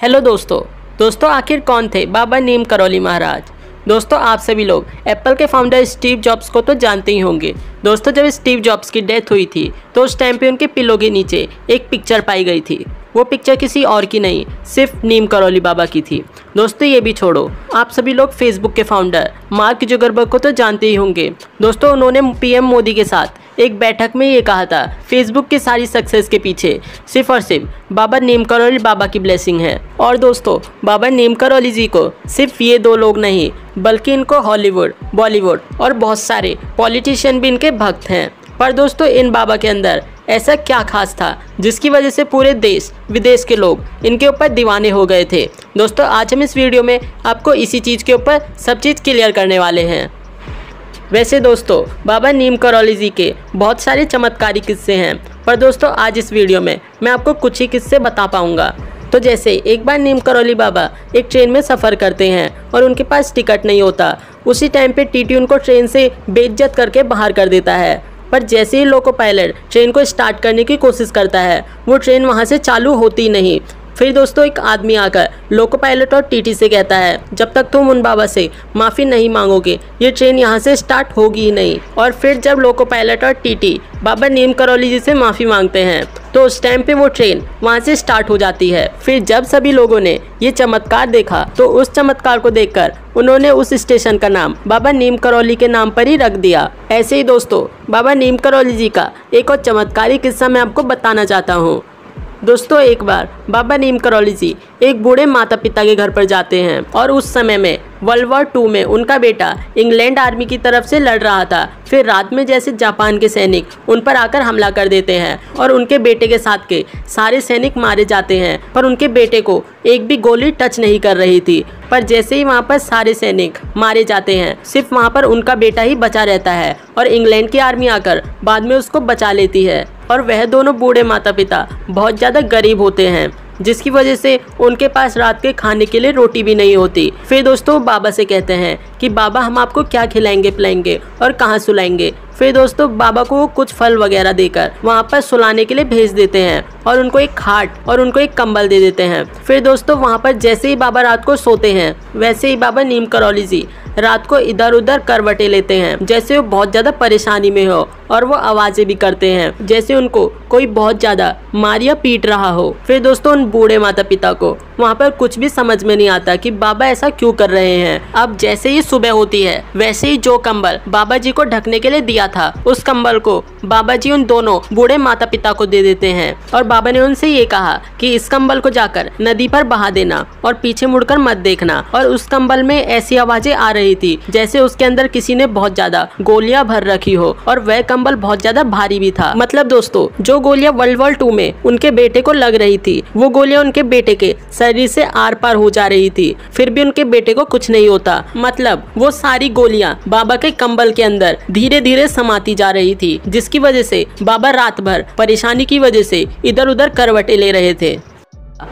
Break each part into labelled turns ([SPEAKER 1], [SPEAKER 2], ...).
[SPEAKER 1] Hello दोस्तों आखिर कौन थे बाबा नीम करौली महाराज। दोस्तों आप सभी लोग एप्पल के फाउंडर स्टीव जॉब्स को तो जानते ही होंगे। दोस्तों जब स्टीव जॉब्स की डेथ हुई थी तो उस टाइम पे उनके पिलो के नीचे एक पिक्चर पाई गई थी। वो पिक्चर किसी और की नहीं, सिर्फ नीम करौली बाबा की थी। दोस्तों ये भी छोड़ो, आप सभी लोग फेसबुक के फाउंडर मार्क जुकरबर्ग को तो जानते ही होंगे। दोस्तों उन्होंने पीएम मोदी के साथ एक बैठक में ये कहा था, फेसबुक की सारी सक्सेस के पीछे सिर्फ और सिर्फ बाबा नीम करौली बाबा की ब्लेसिंग है। और दोस्तों बाबा नीम करौली जी को सिर्फ ये दो लोग नहीं, बल्कि इनको हॉलीवुड, बॉलीवुड और बहुत सारे पॉलिटिशियन भी इनके भक्त हैं। पर दोस्तों इन बाबा के अंदर ऐसा क्या खास था जिसकी वजह से पूरे देश विदेश के लोग इनके ऊपर दीवाने हो गए थे। दोस्तों आज हम इस वीडियो में आपको इसी चीज़ के ऊपर सब चीज़ क्लियर करने वाले हैं। वैसे दोस्तों बाबा नीम करौली जी के बहुत सारे चमत्कारी किस्से हैं, पर दोस्तों आज इस वीडियो में मैं आपको कुछ ही किस्से बता पाऊँगा। तो जैसे एक बार नीम करौली बाबा एक ट्रेन में सफ़र करते हैं और उनके पास टिकट नहीं होता। उसी टाइम पे टीटी उनको ट्रेन से बेइज्जत करके बाहर कर देता है। पर जैसे ही लोको पायलट ट्रेन को स्टार्ट करने की कोशिश करता है, वो ट्रेन वहाँ से चालू होती नहीं। फिर दोस्तों एक आदमी आकर लोको पायलट और टीटी से कहता है, जब तक तुम उन बाबा से माफ़ी नहीं मांगोगे ये ट्रेन यहाँ से स्टार्ट होगी ही नहीं। और फिर जब लोको पायलट और टीटी बाबा नीम करौली जी से माफ़ी मांगते हैं तो उस टाइम पे वो ट्रेन वहाँ से स्टार्ट हो जाती है। फिर जब सभी लोगों ने ये चमत्कार देखा तो उस चमत्कार को देखकर उन्होंने उस स्टेशन का नाम बाबा नीम करौली के नाम पर ही रख दिया। ऐसे ही दोस्तों बाबा नीम करौली जी का एक और चमत्कारी किस्सा मैं आपको बताना चाहता हूँ। दोस्तों एक बार बाबा नीम करौली जी एक बूढ़े माता पिता के घर पर जाते हैं और उस समय में वर्ल्ड वॉर 2 में उनका बेटा इंग्लैंड आर्मी की तरफ से लड़ रहा था। फिर रात में जैसे जापान के सैनिक उन पर आकर हमला कर देते हैं और उनके बेटे के साथ के सारे सैनिक मारे जाते हैं, पर उनके बेटे को एक भी गोली टच नहीं कर रही थी। पर जैसे ही वहाँ पर सारे सैनिक मारे जाते हैं, सिर्फ वहाँ पर उनका बेटा ही बचा रहता है और इंग्लैंड की आर्मी आकर बाद में उसको बचा लेती है। और वह दोनों बूढ़े माता पिता बहुत ज़्यादा गरीब होते हैं, जिसकी वजह से उनके पास रात के खाने के लिए रोटी भी नहीं होती। फिर दोस्तों बाबा से कहते हैं कि बाबा हम आपको क्या खिलाएंगे पिलाएंगे और कहाँ सुलाएंगे। फिर दोस्तों बाबा को वो कुछ फल वगैरह देकर वहाँ पर सुलाने के लिए भेज देते हैं और उनको एक खाट और उनको एक कंबल दे देते हैं। फिर दोस्तों वहाँ पर जैसे ही बाबा रात को सोते हैं, वैसे ही बाबा नीम करौली जी रात को इधर उधर करवटें लेते हैं, जैसे वो बहुत ज़्यादा परेशानी में हो, और वो आवाज़ें भी करते हैं जैसे उनको कोई बहुत ज़्यादा मार या पीट रहा हो। फिर दोस्तों उन बूढ़े माता पिता को वहाँ पर कुछ भी समझ में नहीं आता कि बाबा ऐसा क्यों कर रहे हैं। अब जैसे ही सुबह होती है, वैसे ही जो कंबल बाबा जी को ढकने के लिए दिया था, उस कंबल को बाबा जी उन दोनों बूढ़े माता पिता को दे देते हैं। और बाबा ने उनसे ये कहा कि इस कंबल को जाकर नदी पर बहा देना और पीछे मुड़कर मत देखना। और उस कंबल में ऐसी आवाजें आ रही थी जैसे उसके अंदर किसी ने बहुत ज्यादा गोलियां भर रखी हो, और वह कंबल बहुत ज्यादा भारी भी था। मतलब दोस्तों जो गोलियां वर्ल्ड वॉर 2 में उनके बेटे को लग रही थी, वो गोलियां उनके बेटे के शरीर से आर पार हो जा रही थी, फिर भी उनके बेटे को कुछ नहीं होता। मतलब वो सारी गोलियां बाबा के कंबल के अंदर धीरे धीरे समाती जा रही थी, जिसकी वजह से बाबा रात भर परेशानी की वजह से इधर उधर करवटें ले रहे थे।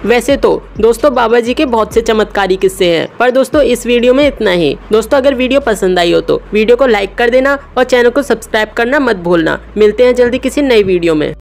[SPEAKER 1] वैसे तो दोस्तों बाबा जी के बहुत से चमत्कारी किस्से हैं, पर दोस्तों इस वीडियो में इतना ही। दोस्तों अगर वीडियो पसंद आई हो तो वीडियो को लाइक कर देना और चैनल को सब्सक्राइब करना मत भूलना। मिलते हैं जल्दी किसी नई वीडियो में।